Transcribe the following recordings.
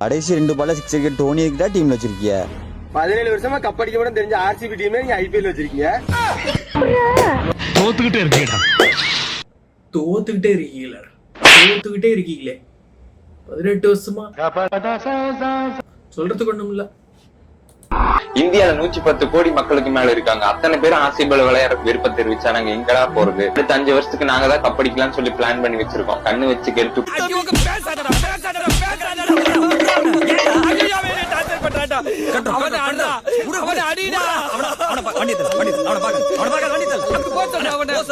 கடைசி 2 பால்ல 6 விக்கெட் தோனி கிட்ட டீம்ல வச்சிருக்கிய. 17 வருஷமா கப் அடிக்க கூட தெரிஞ்ச ஆர்சிபி டீமே நீங்க ஐபிஎல் வச்சிருக்கீங்க. தோத்துக்கிட்டே இருக்கீங்களா? தோத்துக்கிட்டே இருக்கீங்களே 18 வருஷமா சொல்றதுக்கு ஒண்ணும் இல்ல. இந்தியால 110 கோடி மக்களுக்கு மேல இருக்காங்க. அத்தனை பேரும் ஆர்சிபில விளையாட விருப்பம் தெரிவிச்சா நாங்க எங்கடா போறது? அடுத்த 5 வருஷத்துக்கு நாங்க தான் கப்படிக்கலாம்னு சொல்லி பிளான் பண்ணி வச்சிருக்கோம். கண்ணு வச்சு கெடுத்து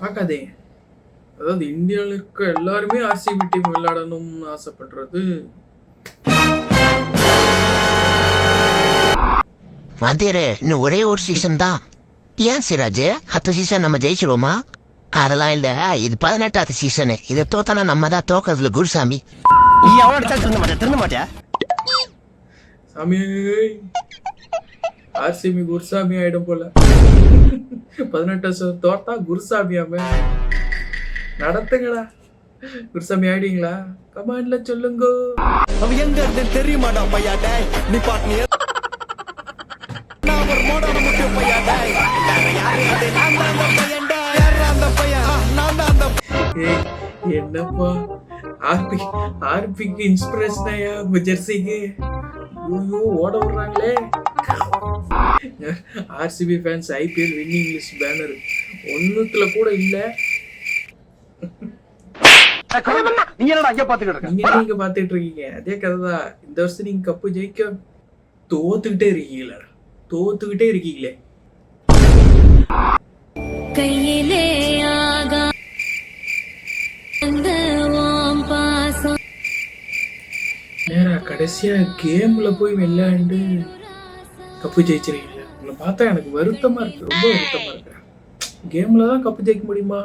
பாக்காதே. அதாவது இந்தியால இருக்க எல்லாருமே ஆர்சிபி டீம் விளையாடணும்னு ஆசைப்படுறது. மந்திரே இன்னும் ஒரே ஒரு சீசன் தான். ஏன் சிராஜ் 10 சீசன் நம்ம ஜெயிச்சிருவோமா? அதெல்லாம் இல்ல, இது 18வது சீசனு. இதை தோத்தானா நம்ம தான் தோக்கிறதுல குருசாமி. சாமி ஆர்சிபி குருசாமி ஆயிடும் போல. 18 தோத்தா குருசாமியாம நடத்துங்கடா. குருசாமி ஆயிடுங்களா? கமெண்ட்ல சொல்லுங்க. தெரியுமாடா பையாட்ட நீ பாட்டு என்னப்பா ஆர்பிக்கு இன்ஸ்பிரேஷன் ஆயா உங்க ஜெர்சிக்கு? ஐயோ ஓட விடுறாங்களே. RCB fans IPL winning list banner ஒண்ணுத்துல கூட இல்ல. நீங்க பாத்துட்டு இருக்கீங்க அதே கதைதான். இந்த வருஷம் நீங்க கப்பு ஜெயிக்க தோத்துக்கிட்டே இருக்கீங்களே. கையிலே நேரா கடைசியா கேம்ல போய் விளையாண்டு கப்பு ஜெயிச்சிருக்கீங்க. உங்களை பார்த்தா எனக்கு வருத்தமா இருக்கு, ரொம்ப வருத்தமா இருக்கு. கேம்ல தான் கப்பு ஜெயிக்க முடியுமா?